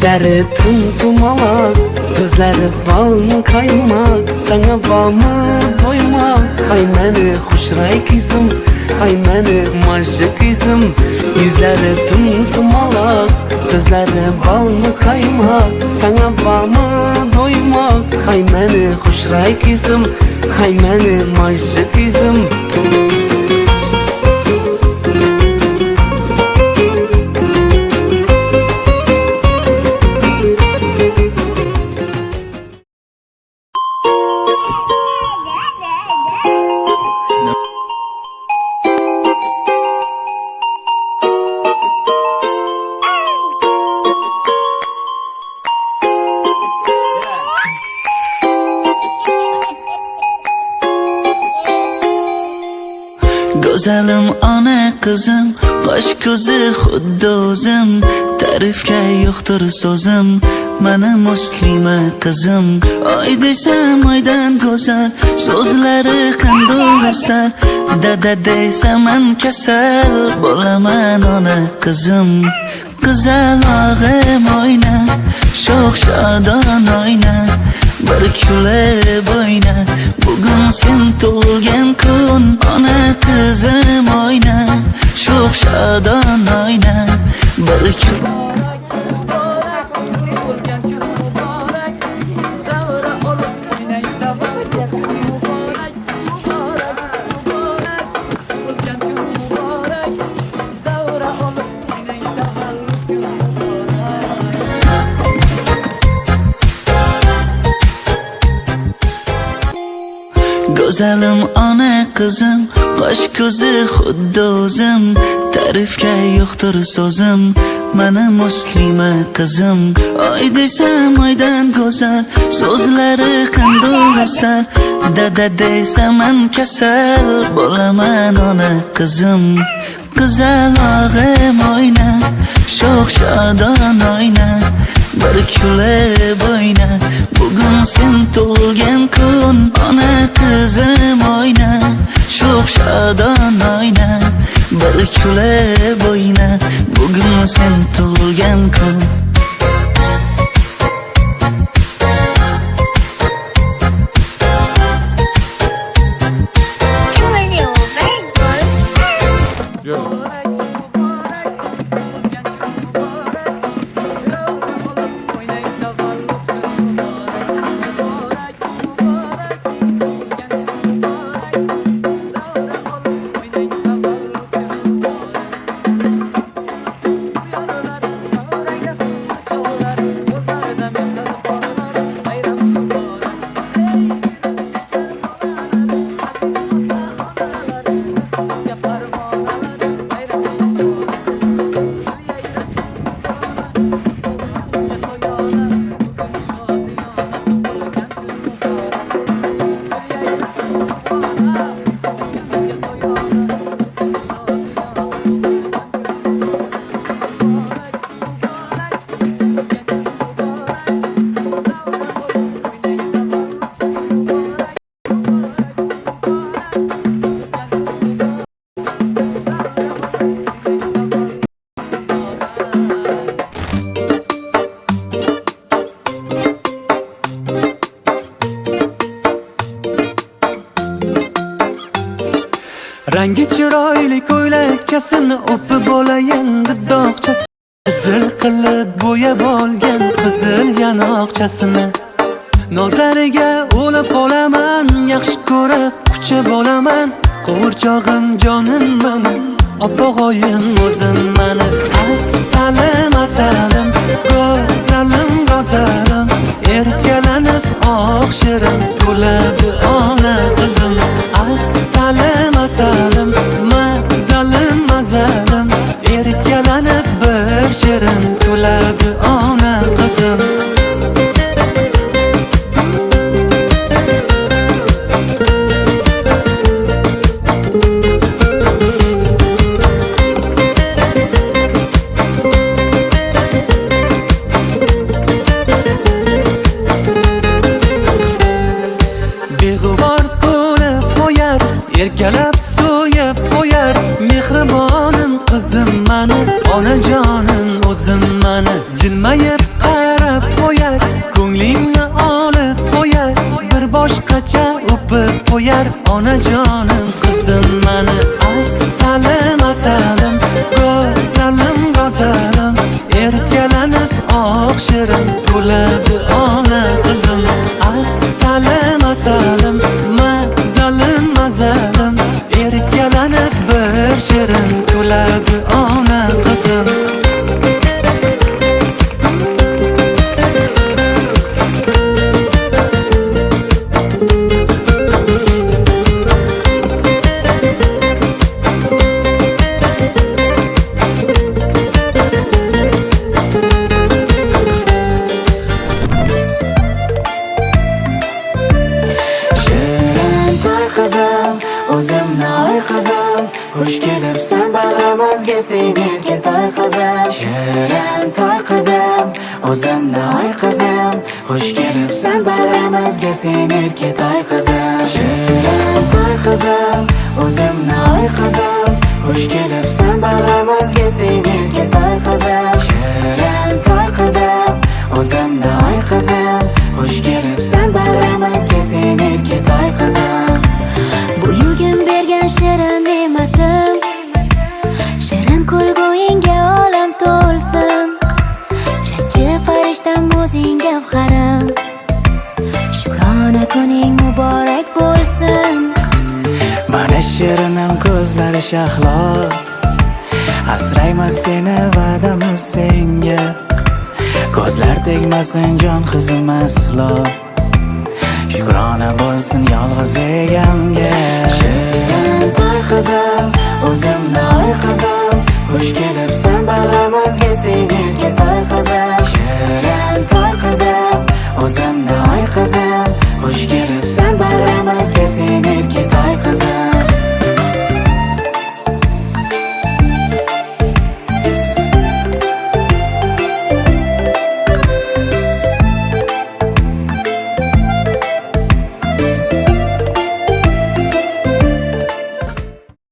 Gözleri tumtumalak, sözleri bal mı kaymak, sana bağımı doymak. Ay meni hoşray kızım, ay meni majı kızım. Yüzleri tumtumalak, sözleri bal mı kaymak, sana bağımı doymak. Ay meni hoşray kızım, ay meni majı kızım. Güzelim ana kızım, qosh ko'zi xuddi o'zim. Ta'rifga yo'qdir so'zim, mana muslima qizim. Oy desam oydan go'zal, so'zlari qandoq asal. Dada desaman kasal, bo'laman ona qizim. Qizalog'im oyna, sho'x shodon oyna, bir kulib oyna. Bugun sen tug'ilgan kun, ona qizim oyna, sho'x shodon oyna, bir Güzelim ana kızım, qosh ko'zi xuddi o'zim. Ta'rifga yo'qdir so'zim, mana muslima qizim. Oy desam oydan go'zal, so'zlari qandoq asal. Dada desaman kasal, bo'laman ona qizim. Qizalog'im oyna, sho'x shodon oyna, bir kulib oyna. Bugun sen tug'ilgan kun, ona qizim oyna, sho'x shodon oyna, bir kulib oyna. Bugun sen tug'ilgan kun. Rangi chiroyli ko'ylakchasini o'pib olayin dudoqchasi. Qizil qilib bo'yab olgan qizil yanoqchasini. Nozlariga o'lib qolaman, yaxshi ko'rib quchib olaman. Quvurchog'im jonim mani, opog'oyim o'zim mani. Asalim asalim, go'zalim go'zalim, erkalanib oq shirin to'ladi ona qizim. Asalim asalim, mazalim mazalim, erkalanib bir shirin to'ladi ona qizim. Beg'ubor sen erka toy qizim, shirin toy qizim, o'zimni oy qizim, xush kelibsan bag'rimizga sen erka toy qizim, shirin toy qizim, o'zimni oy qizim, xush kelibsan bag'rimizga sen erka toy qizim, shirin toy qizim, o'zimni oy qizim, xush kelibsan bag'rimizga sen erka toy qizim. Buyugim bergan shirin ne'matim, shirin kulguyingga olam to'lsin. Chakchi farishtam o'zing gavharim, shukrona kuning muborak bo'lsin. Mana shirinim ko'zlari shahlo, asraymiz seni va'damiz senga. Ko'zlar tegmasin jon qizim aslo, shukrona bo'lsin yolg'iz egamga. Shirin toy qizim, o'zim